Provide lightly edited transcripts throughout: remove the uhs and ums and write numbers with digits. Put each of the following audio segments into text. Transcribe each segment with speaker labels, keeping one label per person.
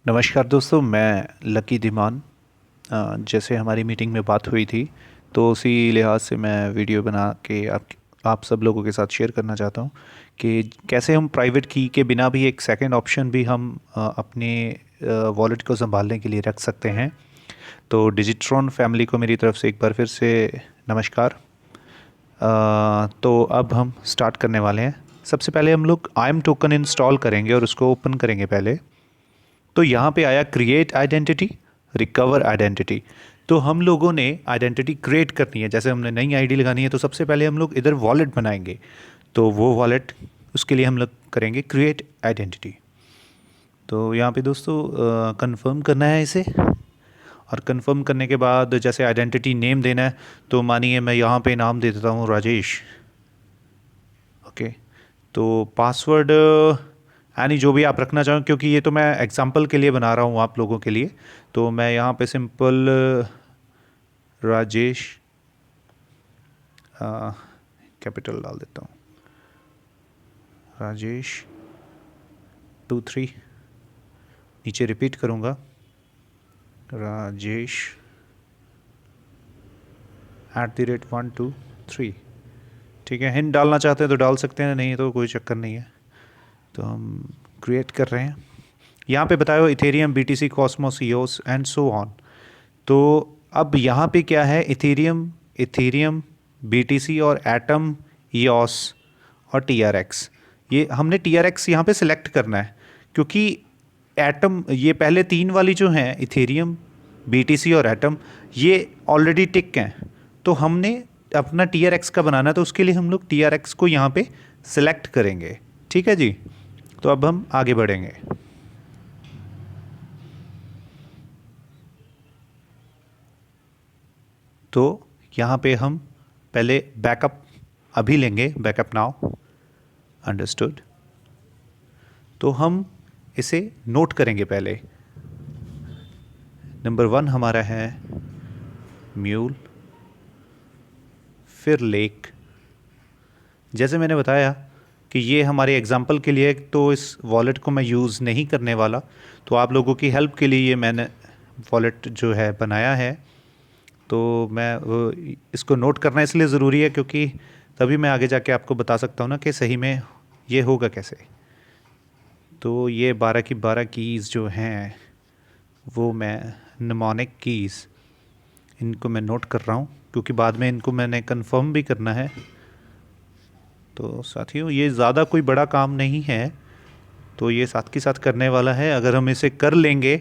Speaker 1: नमस्कार दोस्तों, मैं लकी धीमान। जैसे हमारी मीटिंग में बात हुई थी, तो उसी लिहाज से मैं वीडियो बना के आप सब लोगों के साथ शेयर करना चाहता हूँ कि कैसे हम प्राइवेट की के बिना भी एक सेकंड ऑप्शन भी हम अपने वॉलेट को संभालने के लिए रख सकते हैं। तो डिजिट्रॉन फैमिली को मेरी तरफ से एक बार फिर से नमस्कार। तो अब हम स्टार्ट करने वाले हैं। सबसे पहले हम लोग आई एम टोकन इंस्टॉल करेंगे और उसको ओपन करेंगे पहले। तो यहाँ पे आया क्रिएट आइडेंटिटी, रिकवर आइडेंटिटी। तो हम लोगों ने आइडेंटिटी क्रिएट करनी है। जैसे हमने नई आईडी लगानी है तो सबसे पहले हम लोग इधर वॉलेट बनाएंगे। तो वो वॉलेट, उसके लिए हम लोग करेंगे क्रिएट आइडेंटिटी। तो यहाँ पे दोस्तों कंफर्म करना है इसे। और कंफर्म करने के बाद जैसे आइडेंटिटी नेम देना है, तो मानिए मैं यहाँ पे नाम दे देता हूँ राजेश। ओके। तो पासवर्ड यानी जो भी आप रखना चाहो, क्योंकि ये तो मैं एग्जांपल के लिए बना रहा हूँ आप लोगों के लिए। तो मैं यहाँ पे सिंपल राजेश कैपिटल डाल देता हूँ, राजेश 23। नीचे रिपीट करूँगा, राजेश @123। ठीक है, हिंट डालना चाहते हैं तो डाल सकते हैं, नहीं तो कोई चक्कर नहीं है। तो हम क्रिएट कर रहे हैं। यहाँ पे बताया Ethereum, BTC, Cosmos, EOS and so on. तो अब यहाँ पे क्या है, इथेरियम, बीटीसी और एटम, ईओस और टीआरएक्स। ये हमने टीआरएक्स यहाँ पे सिलेक्ट करना है, क्योंकि एटम, ये पहले तीन वाली जो हैं इथेरियम, बीटीसी और एटम, ये ऑलरेडी टिक हैं। तो हमने अपना टीआरएक्स का बनाना है, तो उसके लिए हम लोग टीआरएक्स को यहाँ पे सिलेक्ट करेंगे। ठीक है जी। तो अब हम आगे बढ़ेंगे। तो यहाँ पे हम पहले बैकअप अभी लेंगे, बैकअप नाउ, अंडरस्टूड। तो हम इसे नोट करेंगे पहले। नंबर 1 हमारा है म्यूल, फिर लेक। जैसे मैंने बताया कि ये हमारे एग्जाम्पल के लिए, तो इस वॉलेट को मैं यूज़ नहीं करने वाला। तो आप लोगों की हेल्प के लिए ये मैंने वॉलेट जो है बनाया है। तो मैं इसको नोट करना इसलिए ज़रूरी है, क्योंकि तभी मैं आगे जाके आपको बता सकता हूँ ना कि सही में ये होगा कैसे। तो ये 12 की 12 कीज़ जो हैं, वो मैं निमोनिक कीज़, इनको मैं नोट कर रहा हूँ, क्योंकि बाद में इनको मैंने कंफर्म भी करना है। तो साथियों, ये ज़्यादा कोई बड़ा काम नहीं है, तो ये साथ के साथ करने वाला है। अगर हम इसे कर लेंगे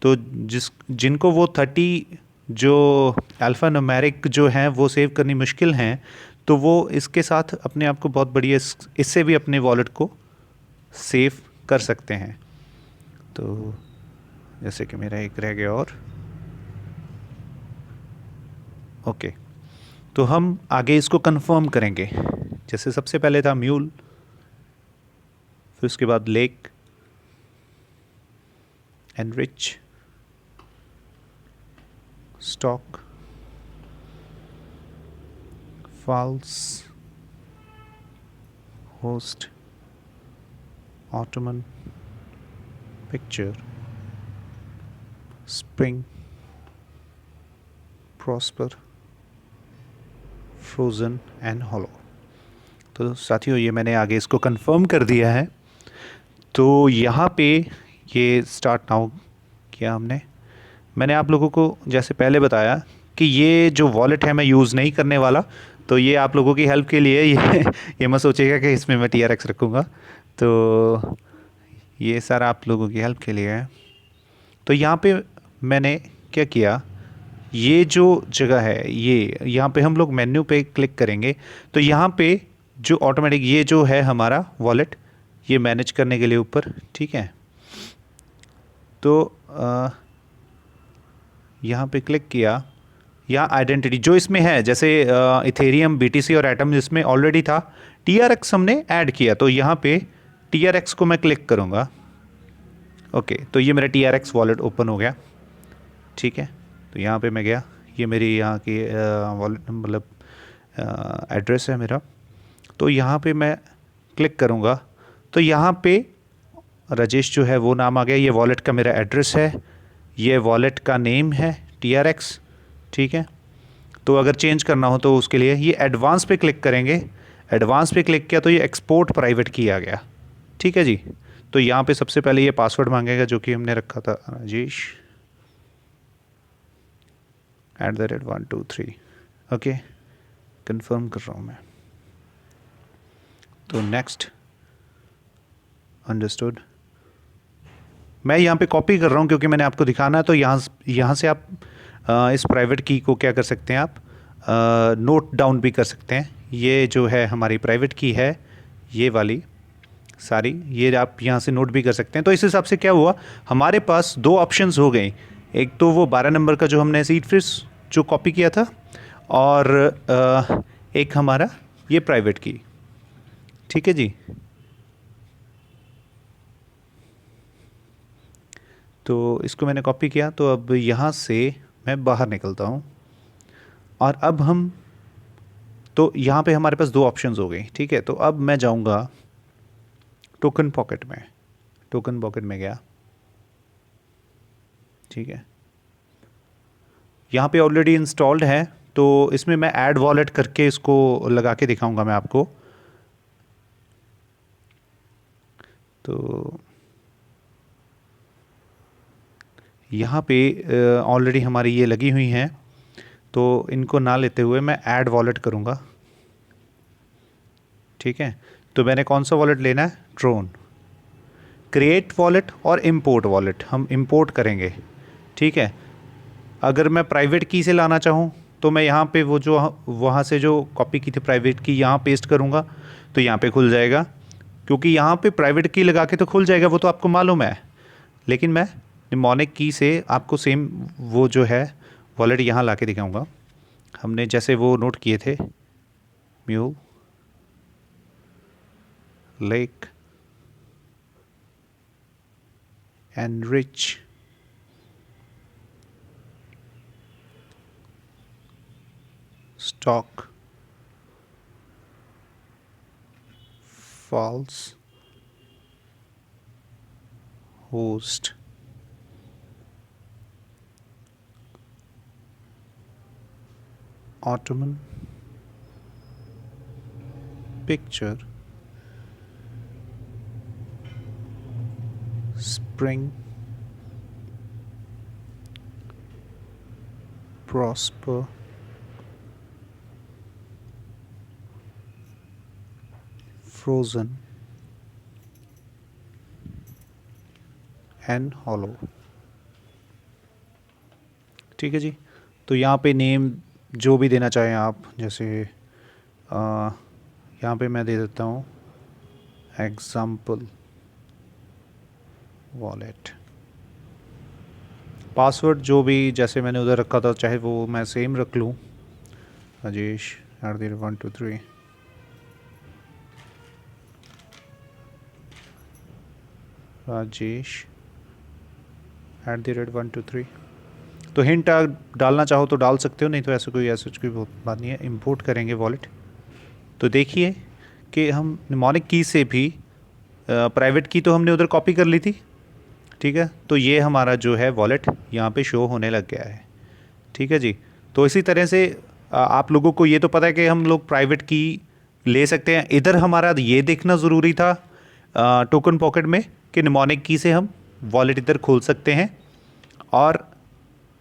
Speaker 1: तो जिनको वो 30 जो अल्फ़ा न्यूमेरिक जो हैं वो सेव करनी मुश्किल हैं, तो वो इसके साथ अपने आप को बहुत बढ़िया इससे भी अपने वॉलेट को सेव कर सकते हैं। तो जैसे कि मेरा एक रह गया और ओके। तो हम आगे इसको कंफर्म करेंगे। जैसे सबसे पहले था म्यूल, फिर उसके बाद lake, enrich, stock, false, host, Ottoman, picture, spring, prosper, frozen and hollow. तो साथियों, ये मैंने आगे इसको कंफर्म कर दिया है। तो यहाँ पे ये स्टार्ट नाउ किया हमने। मैंने आप लोगों को जैसे पहले बताया कि ये जो वॉलेट है मैं यूज़ नहीं करने वाला। तो ये आप लोगों की हेल्प के लिए ये मत सोचिएगा कि इसमें मैं टीआरएक्स रखूँगा। तो ये सारा आप लोगों की हेल्प के लिए है। तो यहाँ पे मैंने क्या किया, ये जो जगह है, ये यहाँ पे हम लोग मेन्यू पे क्लिक करेंगे। तो यहाँ पे जो ऑटोमेटिक ये जो है हमारा वॉलेट, ये मैनेज करने के लिए ऊपर, ठीक है। तो यहाँ पे क्लिक किया, यहाँ आइडेंटिटी जो इसमें है, जैसे इथेरियम, बीटीसी और एटम जिसमें ऑलरेडी था, टीआरएक्स हमने ऐड किया। तो यहाँ पे टीआरएक्स को मैं क्लिक करूँगा। ओके, तो ये मेरा टीआरएक्स वॉलेट ओपन हो गया। ठीक है, तो यहाँ पे मैं गया, ये मेरी यहाँ की वॉलेट मतलब एड्रेस है मेरा। तो यहाँ पे मैं क्लिक करूँगा, तो यहाँ पे राजेश जो है वो नाम आ गया, ये वॉलेट का मेरा एड्रेस है, ये वॉलेट का नेम है TRX, ठीक है। तो अगर चेंज करना हो तो उसके लिए ये एडवांस पे क्लिक करेंगे, एडवांस पे क्लिक किया तो ये एक्सपोर्ट प्राइवेट की आ गया, ठीक है जी। तो यहाँ पे सबसे पहले ये पासवर्ड मांगेगा जो कि हमने रखा था, राजेश @123, ओके, कंफर्म कर रहा हूँ मैं। तो नेक्स्ट, अंडरस्टूड। मैं यहाँ पे कॉपी कर रहा हूँ क्योंकि मैंने आपको दिखाना है। तो यहाँ से आप इस प्राइवेट की को क्या कर सकते हैं, आप नोट डाउन भी कर सकते हैं। ये जो है हमारी प्राइवेट की है, ये वाली सारी, ये आप यहाँ से नोट भी कर सकते हैं। तो इस हिसाब से क्या हुआ, हमारे पास दो ऑप्शंस हो गए, एक तो वो 12 नंबर का जो हमने सीड फ्रेज जो कॉपी किया था, और एक हमारा ये प्राइवेट की, ठीक है जी। तो इसको मैंने कॉपी किया, तो अब यहाँ से मैं बाहर निकलता हूँ, और अब हम, तो यहाँ पे हमारे पास दो ऑप्शंस हो गई, ठीक है। तो अब मैं जाऊँगा टोकन पॉकेट में, टोकन पॉकेट में गया, ठीक है। यहाँ पे ऑलरेडी इंस्टॉल्ड है, तो इसमें मैं ऐड वॉलेट करके इसको लगा के दिखाऊंगा मैं आपको। तो यहाँ पे ऑलरेडी हमारी ये लगी हुई हैं, तो इनको ना लेते हुए मैं ऐड वॉलेट करूँगा, ठीक है। तो मैंने कौन सा वॉलेट लेना है, ट्रोन। क्रिएट वॉलेट और इंपोर्ट वॉलेट हम इंपोर्ट करेंगे, ठीक है। अगर मैं प्राइवेट की से लाना चाहूँ तो मैं यहाँ पे वो जो वहाँ से जो कॉपी की थी प्राइवेट की, यहाँ पेस्ट करूँगा तो यहाँ पे खुल जाएगा, क्योंकि यहाँ पे प्राइवेट की लगा के तो खुल जाएगा, वो तो आपको मालूम है। लेकिन मैं निमोनिक की से आपको सेम वो जो है वॉलेट यहाँ ला के दिखाऊँगा, हमने जैसे वो नोट किए थे, mule lake enrich stock false host Ottoman picture spring prosper frozen and hollow, ठीक है जी। तो यहाँ पे नेम जो भी देना चाहें आप, जैसे यहाँ पे मैं दे देता हूँ एग्जाम्पल वॉलेट। पासवर्ड जो भी जैसे मैंने उधर रखा था चाहे वो मैं सेम रख लूँ, राजेश @123, राजेश @123। तो हिंट डालना चाहो तो डाल सकते हो, नहीं तो ऐसा कोई बात नहीं है। इंपोर्ट करेंगे वॉलेट, तो देखिए कि हम निमोनिक की से भी प्राइवेट की तो हमने उधर कॉपी कर ली थी, ठीक है। तो ये हमारा जो है वॉलेट यहाँ पे शो होने लग गया है, ठीक है जी। तो इसी तरह से आप लोगों को ये तो पता है कि हम लोग प्राइवेट की ले सकते हैं। इधर हमारा ये देखना ज़रूरी था टोकन पॉकेट में कि निमोनिक की से हम वॉलेट इधर खोल सकते हैं, और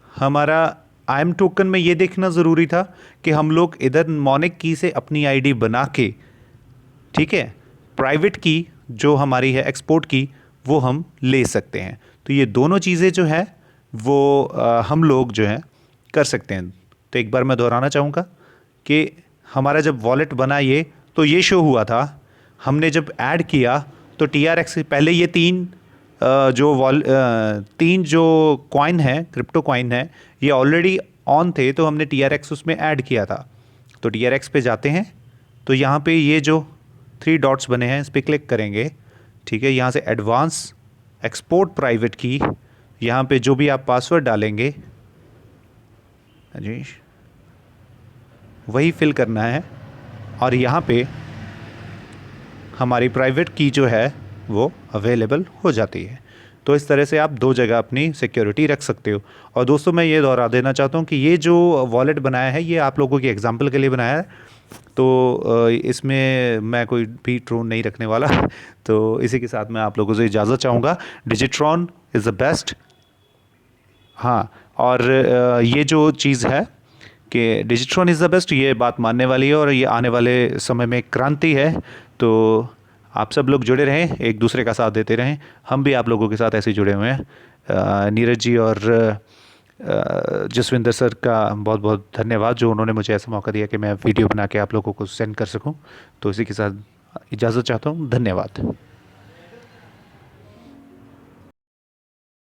Speaker 1: हमारा IAM टोकन में ये देखना ज़रूरी था कि हम लोग इधर निमोनिक की से अपनी आईडी बना के, ठीक है, प्राइवेट की जो हमारी है एक्सपोर्ट की वो हम ले सकते हैं। तो ये दोनों चीज़ें जो है वो हम लोग जो है कर सकते हैं। तो एक बार मैं दोहराना चाहूँगा कि हमारा जब वॉलेट बना ये, तो ये शो हुआ था, हमने जब ऐड किया तो TRX से पहले ये तीन जो कॉइन है, क्रिप्टो कॉइन है, ये ऑलरेडी ऑन थे, तो हमने TRX उसमें ऐड किया था। तो TRX पे जाते हैं, तो यहाँ पे ये जो 3 डॉट्स बने हैं इस पर क्लिक करेंगे, ठीक है। यहाँ से एडवांस एक्सपोर्ट प्राइवेट की, यहाँ पे जो भी आप पासवर्ड डालेंगे जी वही फिल करना है, और यहाँ पे हमारी प्राइवेट की जो है वो अवेलेबल हो जाती है। तो इस तरह से आप दो जगह अपनी सिक्योरिटी रख सकते हो। और दोस्तों मैं ये दोहरा देना चाहता हूँ कि ये जो वॉलेट बनाया है ये आप लोगों की एग्जांपल के लिए बनाया है। तो इसमें मैं कोई भी ट्रोन नहीं रखने वाला। तो इसी के साथ मैं आप लोगों से इजाज़त चाहूँगा। डिजिट्रॉन इज़ द बेस्ट। हाँ, और ये जो चीज़ है कि डिजिट्रॉन इज़ द बेस्ट, ये बात मानने वाली है और ये आने वाले समय में क्रांति है। तो आप सब लोग जुड़े रहें, एक दूसरे का साथ देते रहें। हम भी आप लोगों के साथ ऐसे ही जुड़े हुए हैं। नीरज जी और जसविंदर सर का बहुत बहुत धन्यवाद, जो उन्होंने मुझे ऐसा मौका दिया कि मैं वीडियो बना के आप लोगों को सेंड कर सकूं। तो इसी के साथ इजाज़त चाहता हूं। धन्यवाद।